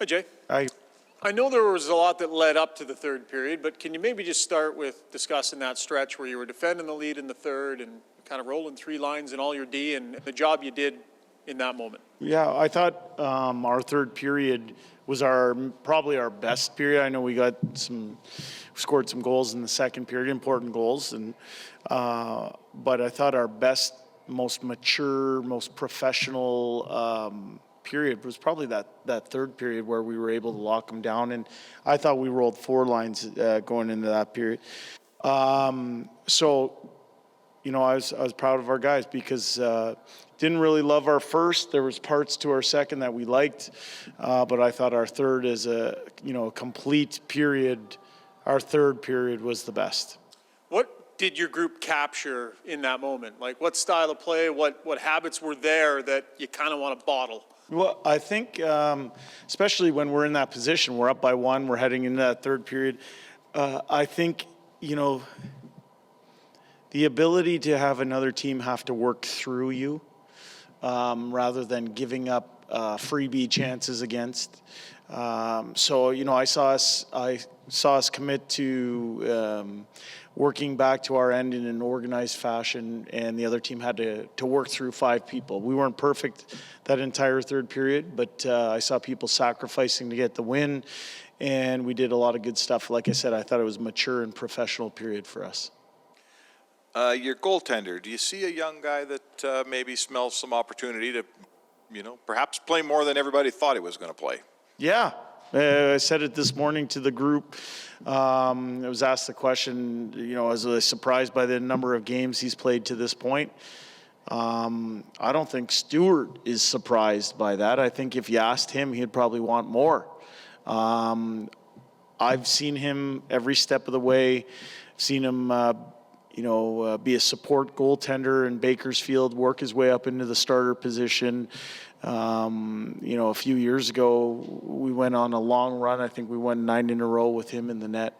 Hi, Jay. Hi. I know there was a lot that led up to the third period, but can you maybe just start with discussing that stretch where you were defending the lead in the third and kind of rolling three lines in all your D and the job you did in that moment? Yeah, I thought our third period was probably our best period. I know we scored some goals in the second period, important goals, but I thought our best, most mature, most professional period was probably that third period where we were able to lock them down, and I thought we rolled four lines going into that period. So, you know, I was proud of our guys because didn't really love our first. There was parts to our second that we liked, but I thought our third as a complete period, our third period was the best. What did your group capture in that moment? Like what style of play, what habits were there that you kind of want to bottle? Well, I think especially when we're in that position, we're up by one, we're heading into that third period. I think, the ability to have another team have to work through you rather than giving up freebie chances against. So, I saw us commit to working back to our end in an organized fashion, and the other team had to work through five people. We weren't perfect that entire third period, but I saw people sacrificing to get the win, and we did a lot of good stuff. Like I said, I thought it was a mature and professional period for us. Your goaltender, do you see a young guy that maybe smells some opportunity to, perhaps play more than everybody thought he was going to play? Yeah. I said it this morning to the group. I was asked the question, was I surprised by the number of games he's played to this point? I don't think Stewart is surprised by that. I think if you asked him, he'd probably want more. I've seen him every step of the way, seen him be a support goaltender in Bakersfield, work his way up into the starter position. A few years ago, we went on a long run. I think we won 9 in a row with him in the net.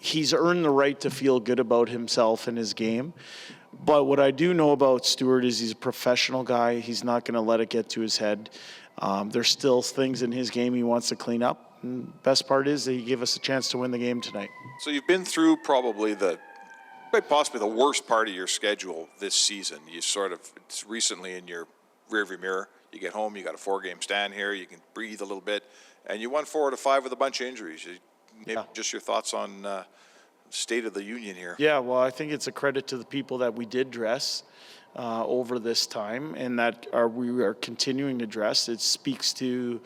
He's earned the right to feel good about himself and his game. But what I do know about Stewart is he's a professional guy. He's not going to let it get to his head. There's still things in his game he wants to clean up. And best part is that he gave us a chance to win the game tonight. So you've been through probably quite possibly the worst part of your schedule this season. It's recently in your rearview mirror. You get home, you got a 4-game stand here, you can breathe a little bit, and you won 4 out of 5 with a bunch of injuries. Maybe just your thoughts on state of the union here. Yeah, well, I think it's a credit to the people that we did dress over this time and that we are continuing to dress. It speaks to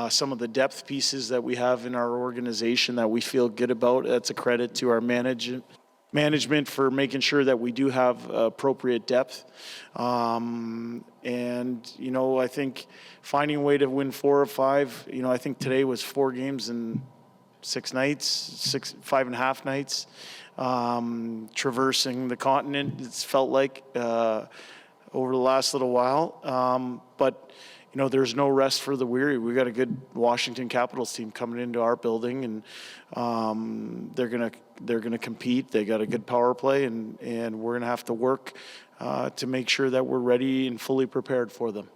some of the depth pieces that we have in our organization that we feel good about. That's a credit to our management for making sure that we do have appropriate depth. And, I think finding a way to win 4 or 5, I think today was 4 games in 6 nights, 5.5 nights, traversing the continent, it's felt like, over the last little while. But, there's no rest for the weary. We got a good Washington Capitals team coming into our building, and they're gonna compete. They got a good power play, and we're gonna have to work to make sure that we're ready and fully prepared for them.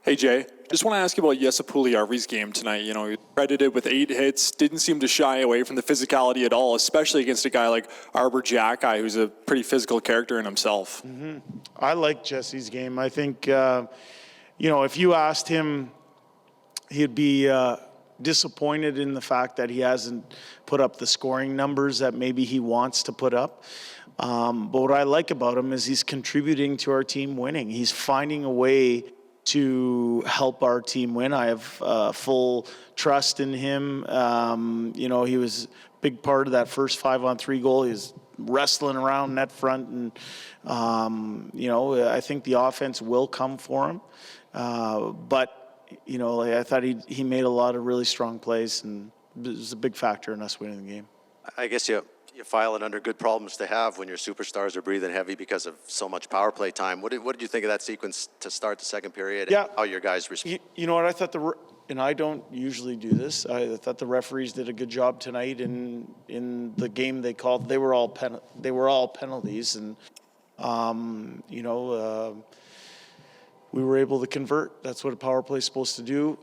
Hey, Jay. Just want to ask you about Jesse Puljujärvi's game tonight. He was credited with 8 hits, didn't seem to shy away from the physicality at all, especially against a guy like Arbor Xhekaj, who's a pretty physical character in himself. Mm-hmm. I like Jesse's game. I think, if you asked him, he'd be disappointed in the fact that he hasn't put up the scoring numbers that maybe he wants to put up. But what I like about him is he's contributing to our team winning. He's finding a way to help our team win. I have full trust in him. He was a big part of that first 5-on-3 goal. He was wrestling around net front, and I think the offense will come for him. But I thought he made a lot of really strong plays, and it was a big factor in us winning the game. I guess you file it under good problems to have when your superstars are breathing heavy because of so much power play time. What did you think of that sequence to start the second period? Yeah. And how your guys respond? You know what? I thought and I don't usually do this. I thought the referees did a good job tonight in the game they called. They were all penalties, and we were able to convert. That's what a power play is supposed to do.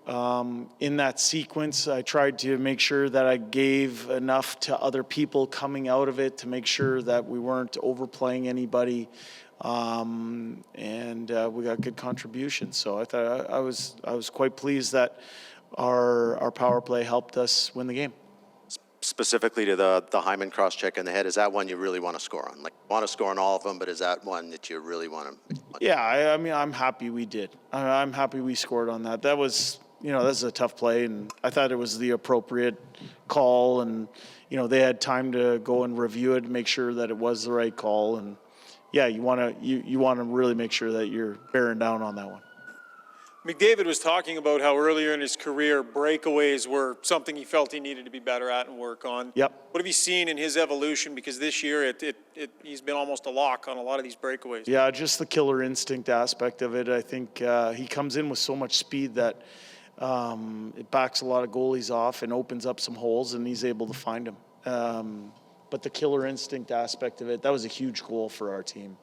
In that sequence, I tried to make sure that I gave enough to other people coming out of it to make sure that we weren't overplaying anybody, and we got good contributions. So I thought I was quite pleased that our power play helped us win the game. Specifically to the Hyman cross-check in the head, is that one you really want to score on? Like, want to score on all of them, but is that one that you really want to? Yeah, I mean, I'm happy we did. I'm happy we scored on that. That was, that's a tough play, and I thought it was the appropriate call, and, they had time to go and review it and make sure that it was the right call, and yeah, you want to really make sure that you're bearing down on that one. McDavid was talking about how earlier in his career, breakaways were something he felt he needed to be better at and work on. Yep. What have you seen in his evolution? Because this year, he's been almost a lock on a lot of these breakaways. Yeah, just the killer instinct aspect of it. I think he comes in with so much speed that it backs a lot of goalies off and opens up some holes, and he's able to find them. But the killer instinct aspect of it, that was a huge goal for our team.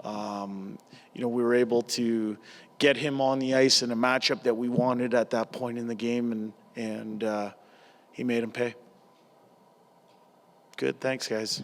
We were able to get him on the ice in a matchup that we wanted at that point in the game, and he made him pay. Good, thanks, guys.